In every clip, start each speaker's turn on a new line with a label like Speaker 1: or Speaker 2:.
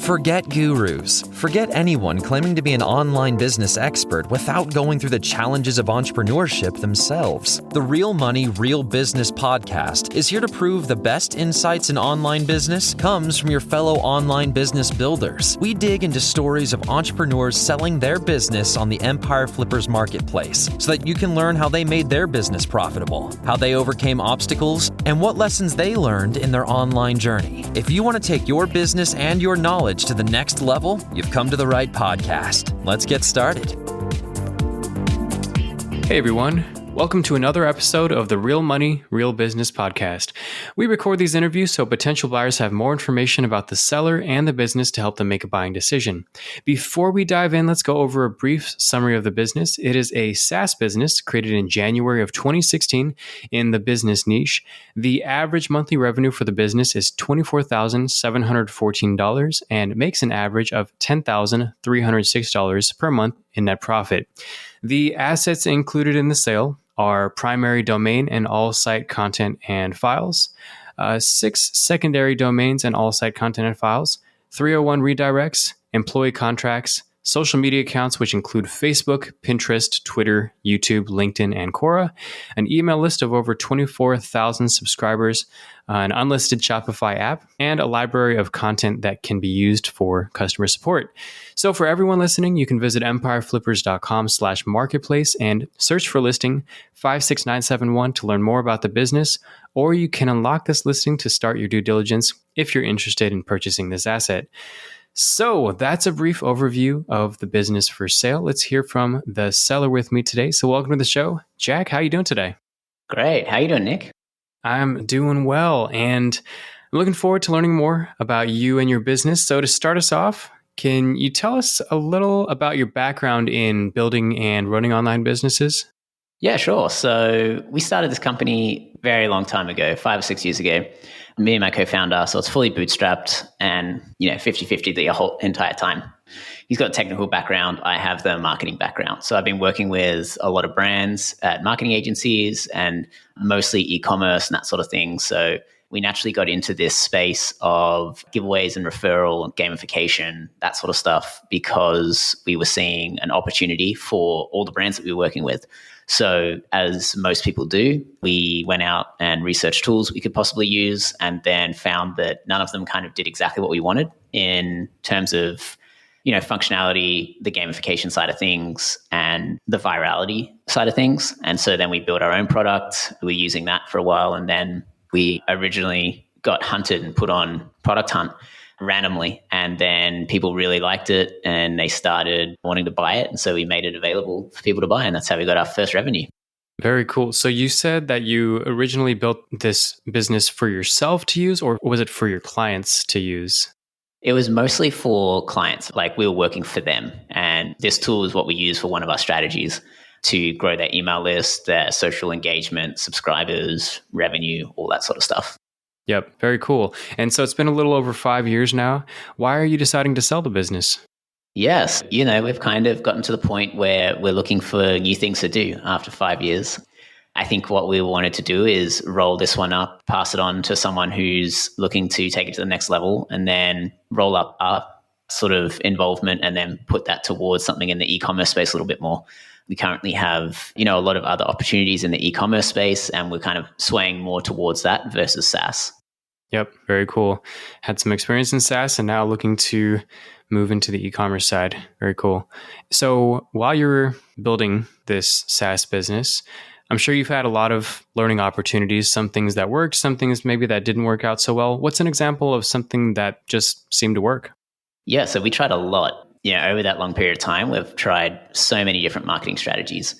Speaker 1: Forget gurus. Forget anyone claiming to be an online business expert without going through the challenges of entrepreneurship themselves. The Real Money, Real Business podcast is here to prove the best insights in online business comes from your fellow online business builders. We dig into stories of entrepreneurs selling their business on the Empire Flippers marketplace so that you can learn how they made their business profitable, how they overcame obstacles, and what lessons they learned in their online journey. If you want to take your business and your knowledge to the next level, you've come to the right podcast. Let's get started.
Speaker 2: Hey everyone. Welcome to another episode of the Real Money, Real Business podcast. We record these interviews so potential buyers have more information about the seller and the business to help them make a buying decision. Before we dive in, let's go over a brief summary of the business. It is a SaaS business created in January of 2016 in the business niche. The average monthly revenue for the business is $24,714 and makes an average of $10,306 per month in net profit. The assets included in the sale are primary domain and all site content and files, 6 secondary domains and all site content and files, 301 redirects, employee contracts, social media accounts, which include Facebook, Pinterest, Twitter, YouTube, LinkedIn, and Quora, an email list of over 24,000 subscribers, an unlisted Shopify app, and a library of content that can be used for customer support. So for everyone listening, you can visit empireflippers.com/marketplace and search for listing 56971 to learn more about the business, or you can unlock this listing to start your due diligence if you're interested in purchasing this asset. So that's a brief overview of the business for sale. Let's hear from the seller with me today. So welcome to the show. Jack, how are you doing today?
Speaker 3: Great. How you doing, Nick?
Speaker 2: I'm doing well, and I'm looking forward to learning more about you and your business. So to start us off, can you tell us a little about your background in building and running online businesses?
Speaker 3: Yeah, sure. So we started this company very long time ago, 5 or 6 years ago. Me and my co-founder, so it's fully bootstrapped and, 50-50 the whole entire time. He's got a technical background. I have the marketing background. So I've been working with a lot of brands at marketing agencies and mostly e-commerce and that sort of thing. So we naturally got into this space of giveaways and referral and gamification, that sort of stuff, because we were seeing an opportunity for all the brands that we were working with. So as most people do, we went out and researched tools we could possibly use and then found that none of them kind of did exactly what we wanted in terms of, functionality, the gamification side of things, and the virality side of things. And so then we built our own product. We were using that for a while. And then we originally got hunted and put on Product Hunt randomly. And then people really liked it and they started wanting to buy it. And so we made it available for people to buy. And that's how we got our first revenue.
Speaker 2: Very cool. So you said that you originally built this business for yourself to use, or was it for your clients to use?
Speaker 3: It was mostly for clients, like we were working for them. And this tool is what we use for one of our strategies to grow their email list, their social engagement, subscribers, revenue, all that sort of stuff.
Speaker 2: Yep. Very cool. And so it's been a little over 5 years now. Why are you deciding to sell the business?
Speaker 3: Yes. We've kind of gotten to the point where we're looking for new things to do after 5 years. I think what we wanted to do is roll this one up, pass it on to someone who's looking to take it to the next level, and then roll up our sort of involvement and then put that towards something in the e-commerce space a little bit more. We currently have, a lot of other opportunities in the e-commerce space, and we're kind of swaying more towards that versus SaaS.
Speaker 2: Yep. Very cool. Had some experience in SaaS and now looking to move into the e-commerce side. Very cool. So while you're building this SaaS business, I'm sure you've had a lot of learning opportunities, some things that worked, some things maybe that didn't work out so well. What's an example of something that just seemed to work?
Speaker 3: Yeah, so we tried a lot. Over that long period of time, we've tried so many different marketing strategies.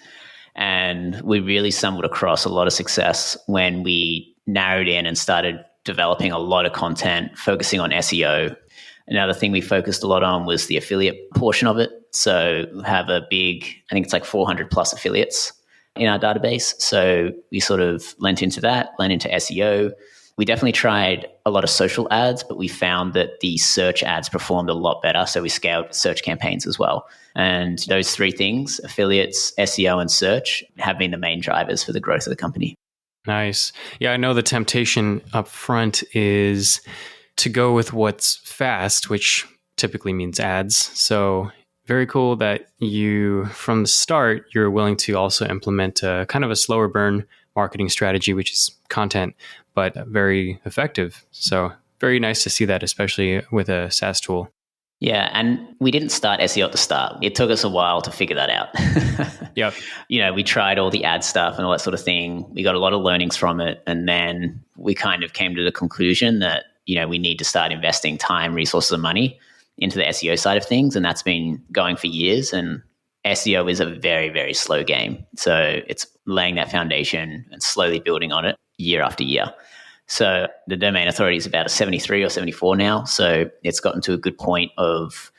Speaker 3: And we really stumbled across a lot of success when we narrowed in and started developing a lot of content, focusing on SEO. Another thing we focused a lot on was the affiliate portion of it. So we have I think it's like 400 plus affiliates in our database. So we sort of lent into SEO. We definitely tried a lot of social ads, but we found that the search ads performed a lot better. So we scaled search campaigns as well. And those three things, affiliates, SEO, and search, have been the main drivers for the growth of the company.
Speaker 2: Nice. Yeah, I know the temptation up front is to go with what's fast, which typically means ads. So very cool that you, from the start, you're willing to also implement a kind of a slower burn marketing strategy, which is content, but very effective. So very nice to see that, especially with a SaaS tool.
Speaker 3: Yeah, and we didn't start SEO at the start. It took us a while to figure that out.
Speaker 2: Yep.
Speaker 3: We tried all the ad stuff and all that sort of thing. We got a lot of learnings from it. And then we kind of came to the conclusion that, we need to start investing time, resources, and money into the SEO side of things. And that's been going for years. And SEO is a very, very slow game. So it's laying that foundation and slowly building on it year after year. So the domain authority is about a 73 or 74 now. So it's gotten to a good point of,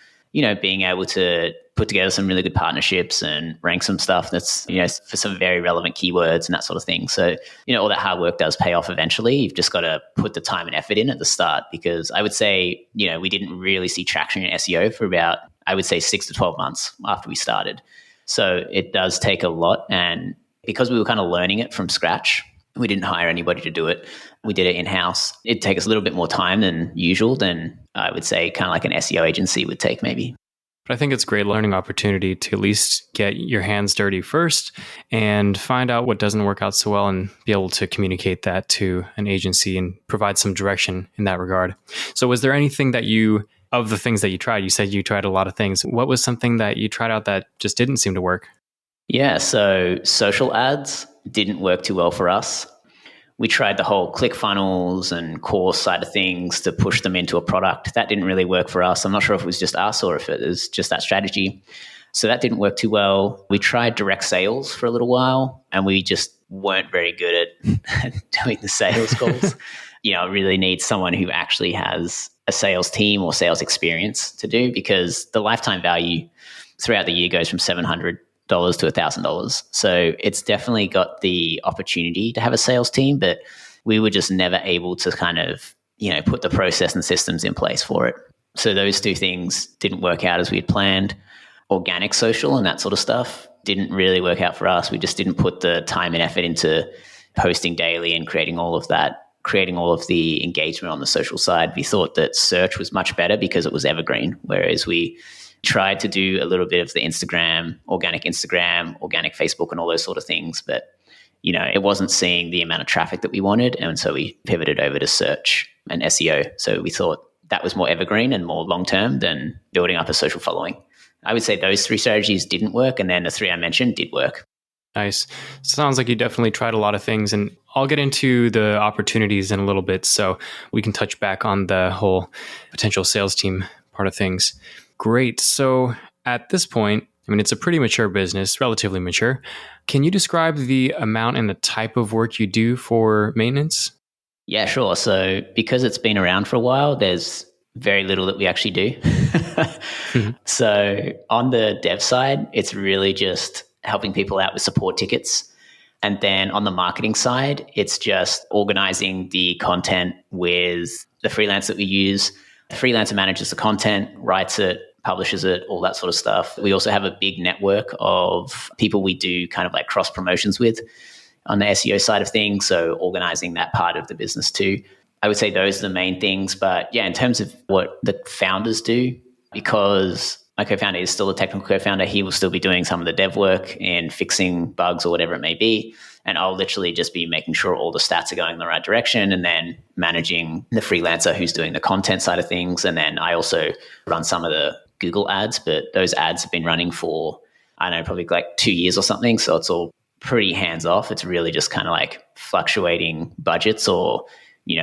Speaker 3: being able to put together some really good partnerships and rank some stuff that's, for some very relevant keywords and that sort of thing. So, all that hard work does pay off eventually. You've just got to put the time and effort in at the start, because I would say, we didn't really see traction in SEO for about, I would say 6 to 12 months after we started. So it does take a lot. And because we were kind of learning it from scratch, we didn't hire anybody to do it. We did it in-house. It'd take us a little bit more time than usual than I would say kind of like an SEO agency would take maybe.
Speaker 2: But I think it's a great learning opportunity to at least get your hands dirty first and find out what doesn't work out so well and be able to communicate that to an agency and provide some direction in that regard. So was there anything that of the things that you tried, you said you tried a lot of things. What was something that you tried out that just didn't seem to work?
Speaker 3: Yeah, so social ads didn't work too well for us. We tried the whole ClickFunnels and course side of things to push them into a product. That didn't really work for us. I'm not sure if it was just us or if it was just that strategy. So that didn't work too well. We tried direct sales for a little while, and we just weren't very good at doing the sales calls. It really needs someone who actually has a sales team or sales experience to do, because the lifetime value throughout the year goes from $700 to $1,000. So it's definitely got the opportunity to have a sales team, but we were just never able to kind of, put the process and systems in place for it. So those two things didn't work out as we had planned. Organic social and that sort of stuff didn't really work out for us. We just didn't put the time and effort into posting daily and creating all of the engagement on the social side. We thought that search was much better because it was evergreen, whereas we tried to do a little bit of the organic Facebook and all those sort of things. But, it wasn't seeing the amount of traffic that we wanted. And so we pivoted over to search and SEO. So we thought that was more evergreen and more long-term than building up a social following. I would say those three strategies didn't work. And then the three I mentioned did work.
Speaker 2: Nice. Sounds like you definitely tried a lot of things, and I'll get into the opportunities in a little bit so we can touch back on the whole potential sales team part of things. Great. So at this point, it's a pretty mature business, relatively mature. Can you describe the amount and the type of work you do for maintenance?
Speaker 3: Yeah, sure. So because it's been around for a while, there's very little that we actually do. Mm-hmm. So on the dev side, it's really just helping people out with support tickets. And then on the marketing side, it's just organizing the content with the freelance that we use. The freelancer manages the content, writes it, publishes it, all that sort of stuff. We also have a big network of people we do kind of like cross promotions with on the SEO side of things. So organizing that part of the business too. I would say those are the main things. But yeah, in terms of what the founders do, because my co-founder is still a technical co-founder, he will still be doing some of the dev work and fixing bugs or whatever it may be. And I'll literally just be making sure all the stats are going in the right direction and then managing the freelancer who's doing the content side of things. And then I also run some of the Google ads, but those ads have been running for, I don't know, probably like 2 years or something. So it's all pretty hands off. It's really just kind of like fluctuating budgets or,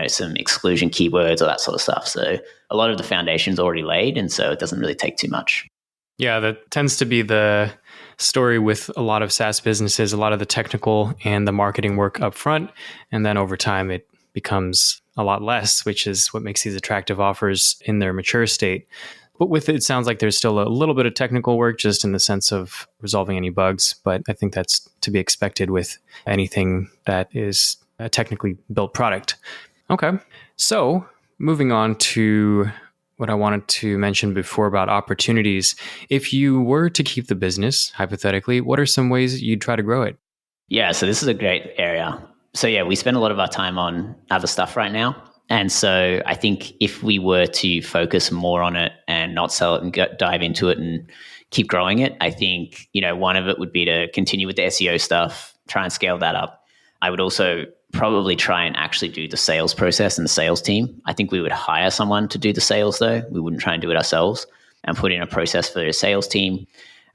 Speaker 3: some exclusion keywords or that sort of stuff. So a lot of the foundation's already laid. And so it doesn't really take too much.
Speaker 2: Yeah, that tends to be the story with a lot of SaaS businesses, a lot of the technical and the marketing work up front. And then over time, it becomes a lot less, which is what makes these attractive offers in their mature state. But with it sounds like there's still a little bit of technical work just in the sense of resolving any bugs. But I think that's to be expected with anything that is a technically built product. Okay. So moving on to what I wanted to mention before about opportunities. If you were to keep the business, hypothetically, what are some ways you'd try to grow it?
Speaker 3: Yeah, so this is a great area. So yeah, we spend a lot of our time on other stuff right now. And so I think if we were to focus more on it and not sell it and dive into it and keep growing it, I think, one of it would be to continue with the SEO stuff, try and scale that up. I would also probably try and actually do the sales process and the sales team. I think we would hire someone to do the sales though. We wouldn't try and do it ourselves, and put in a process for the sales team.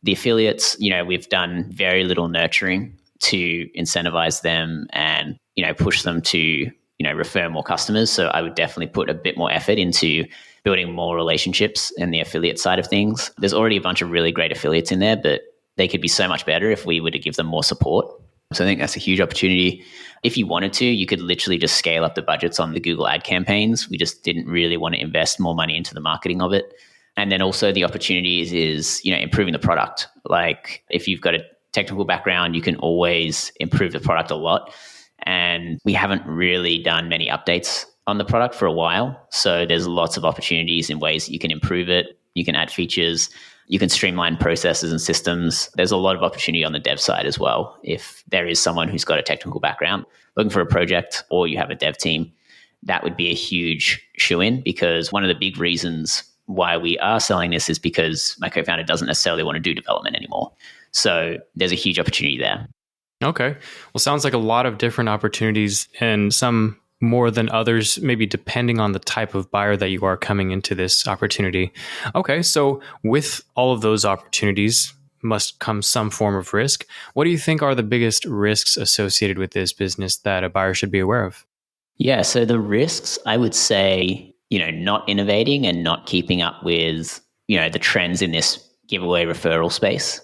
Speaker 3: The affiliates, we've done very little nurturing to incentivize them and, push them to, refer more customers. So I would definitely put a bit more effort into building more relationships in the affiliate side of things. There's already a bunch of really great affiliates in there, but they could be so much better if we were to give them more support. So I think that's a huge opportunity. If you wanted to, you could literally just scale up the budgets on the Google ad campaigns. We just didn't really want to invest more money into the marketing of it. And then also the opportunities is, improving the product. Like if you've got a technical background, you can always improve the product a lot. And we haven't really done many updates on the product for a while. So there's lots of opportunities in ways that you can improve it. You can add features, you can streamline processes and systems. There's a lot of opportunity on the dev side as well. If there is someone who's got a technical background looking for a project, or you have a dev team, that would be a huge shoe-in, because one of the big reasons why we are selling this is because my co-founder doesn't necessarily want to do development anymore. So there's a huge opportunity there.
Speaker 2: Okay. Well, sounds like a lot of different opportunities, and some more than others, maybe depending on the type of buyer that you are coming into this opportunity. Okay. So with all of those opportunities must come some form of risk. What do you think are the biggest risks associated with this business that a buyer should be aware of?
Speaker 3: Yeah. So the risks, I would say, not innovating and not keeping up with, the trends in this giveaway referral space.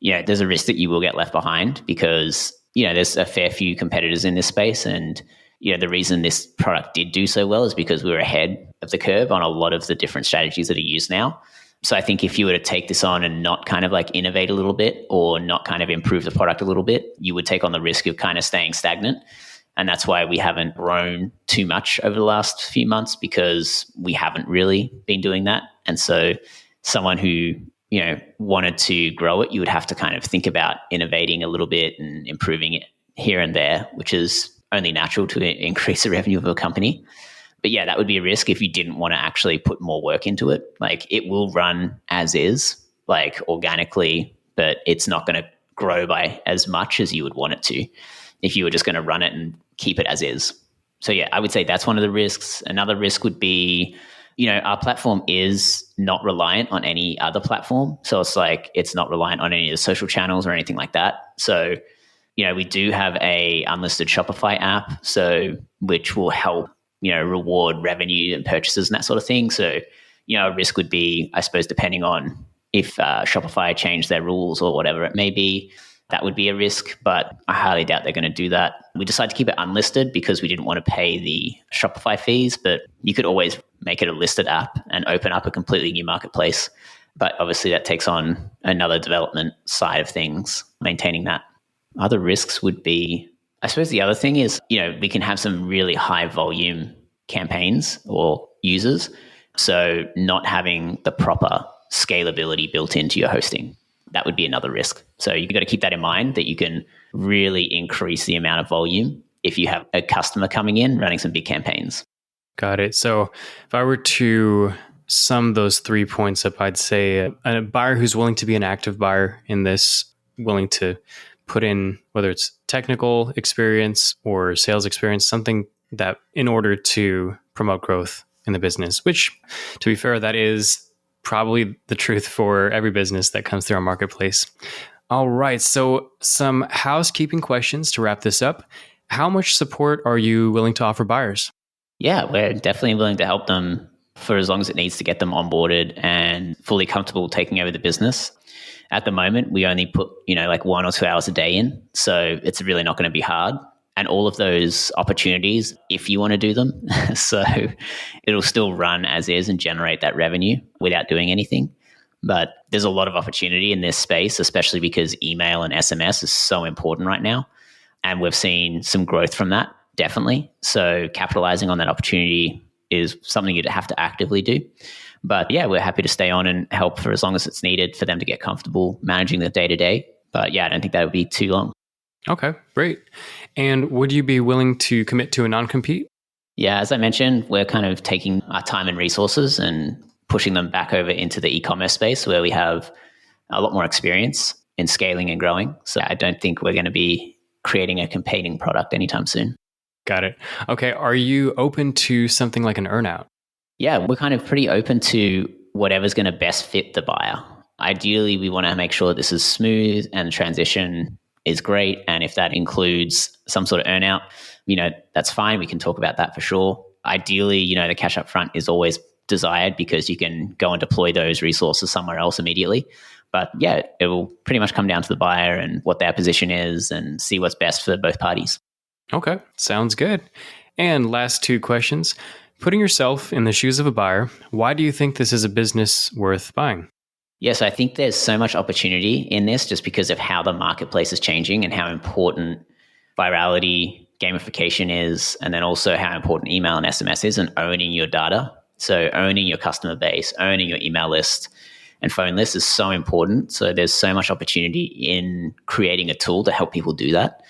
Speaker 3: There's a risk that you will get left behind because, there's a fair few competitors in this space. And, the reason this product did do so well is because we were ahead of the curve on a lot of the different strategies that are used now. So I think if you were to take this on and not kind of like innovate a little bit, or not kind of improve the product a little bit, you would take on the risk of kind of staying stagnant. And that's why we haven't grown too much over the last few months, because we haven't really been doing that. And so someone who, wanted to grow it, you would have to kind of think about innovating a little bit and improving it here and there, which is only natural to increase the revenue of a company. But yeah, that would be a risk if you didn't want to actually put more work into it. Like it will run as is, like organically, but it's not going to grow by as much as you would want it to if you were just going to run it and keep it as is. So yeah, I would say that's one of the risks. Another risk would be, our platform is not reliant on any other platform. So it's not reliant on any of the social channels or anything like that. So, we do have a unlisted Shopify app, so which will help, reward revenue and purchases and that sort of thing. So, a risk would be, I suppose, depending on if Shopify changed their rules or whatever it may be, that would be a risk, but I highly doubt they're going to do that. We decided to keep it unlisted because we didn't want to pay the Shopify fees, but you could always make it a listed app and open up a completely new marketplace. But obviously that takes on another development side of things, maintaining that. Other risks would be, I suppose the other thing is, we can have some really high volume campaigns or users. So not having the proper scalability built into your hosting. That would be another risk. So you've got to keep that in mind, that you can really increase the amount of volume if you have a customer coming in running some big campaigns.
Speaker 2: Got it. So if I were to sum those 3 points up, I'd say a buyer who's willing to be an active buyer in this, willing to put in, whether it's technical experience or sales experience, something that in order to promote growth in the business, which to be fair, that is probably the truth for every business that comes through our marketplace. All right. So some housekeeping questions to wrap this up. How much support are you willing to offer buyers?
Speaker 3: Yeah, we're definitely willing to help them for as long as it needs to get them onboarded and fully comfortable taking over the business. At the moment, we only put, 1 or 2 hours a day in. So it's really not going to be hard. And all of those opportunities, if you want to do them, so it'll still run as is and generate that revenue without doing anything. But there's a lot of opportunity in this space, especially because email and SMS is so important right now. And we've seen some growth from that, definitely. So capitalizing on that opportunity is something you'd have to actively do. But yeah, we're happy to stay on and help for as long as it's needed for them to get comfortable managing the day-to-day. But yeah, I don't think that would be too long.
Speaker 2: Okay, great. And would you be willing to commit to a non-compete?
Speaker 3: Yeah, as I mentioned, we're kind of taking our time and resources and pushing them back over into the e-commerce space where we have a lot more experience in scaling and growing. So I don't think we're going to be creating a competing product anytime soon.
Speaker 2: Got it. Okay. Are you open to something like an earnout?
Speaker 3: Yeah, we're kind of pretty open to whatever's going to best fit the buyer. Ideally, we want to make sure this is smooth and the transition is great. And if that includes some sort of earnout, that's fine. We can talk about that for sure. Ideally, the cash up front is always desired because you can go and deploy those resources somewhere else immediately. But yeah, it will pretty much come down to the buyer and what their position is and see what's best for both parties.
Speaker 2: Okay, sounds good. And last two questions. Putting yourself in the shoes of a buyer, why do you think this is a business worth buying?
Speaker 3: Yes, I think there's so much opportunity in this just because of how the marketplace is changing and how important virality, gamification is, and then also how important email and SMS is and owning your data. So owning your customer base, owning your email list and phone list is so important. So there's so much opportunity in creating a tool to help people do that,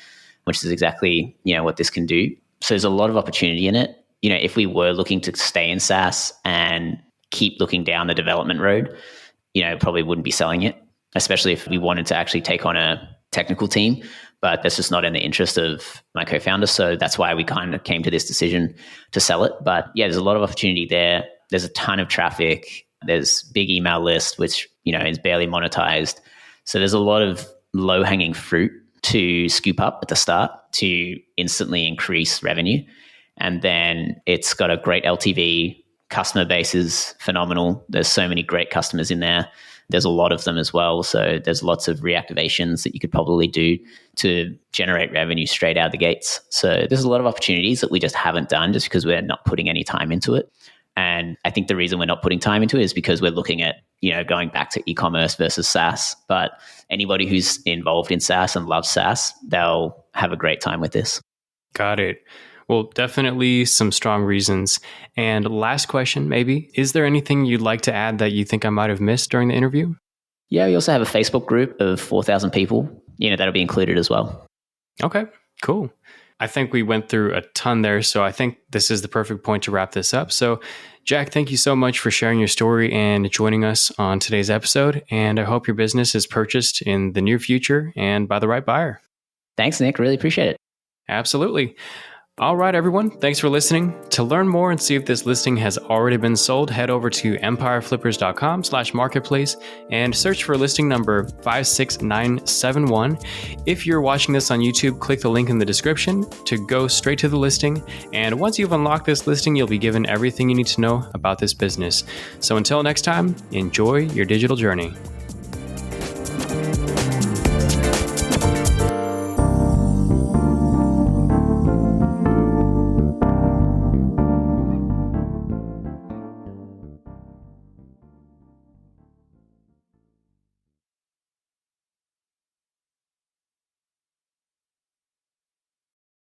Speaker 3: which is exactly, what this can do. So there's a lot of opportunity in it. If we were looking to stay in SaaS and keep looking down the development road, probably wouldn't be selling it, especially if we wanted to actually take on a technical team. But that's just not in the interest of my co-founder. So that's why we kind of came to this decision to sell it. But yeah, there's a lot of opportunity there. There's a ton of traffic. There's big email list, which, is barely monetized. So there's a lot of low-hanging fruit to scoop up at the start to instantly increase revenue. And then it's got a great LTV. Customer base is phenomenal. There's so many great customers in there. There's a lot of them as well. So there's lots of reactivations that you could probably do to generate revenue straight out of the gates. So there's a lot of opportunities that we just haven't done just because we're not putting any time into it. And I think the reason we're not putting time into it is because we're looking at, going back to e-commerce versus SaaS. But anybody who's involved in SaaS and loves SaaS, they'll have a great time with this.
Speaker 2: Got it. Well, definitely some strong reasons. And last question, maybe, is there anything you'd like to add that you think I might have missed during the interview?
Speaker 3: Yeah, we also have a Facebook group of 4,000 people, that'll be included as well.
Speaker 2: Okay, cool. I think we went through a ton there, so I think this is the perfect point to wrap this up. So, Jack, thank you so much for sharing your story and joining us on today's episode. And I hope your business is purchased in the near future and by the right buyer.
Speaker 3: Thanks, Nick. Really appreciate it.
Speaker 2: Absolutely. All right, everyone. Thanks for listening. To learn more and see if this listing has already been sold, head over to empireflippers.com/marketplace and search for listing number 56971. If you're watching this on YouTube, click the link in the description to go straight to the listing. And once you've unlocked this listing, you'll be given everything you need to know about this business. So until next time, enjoy your digital journey.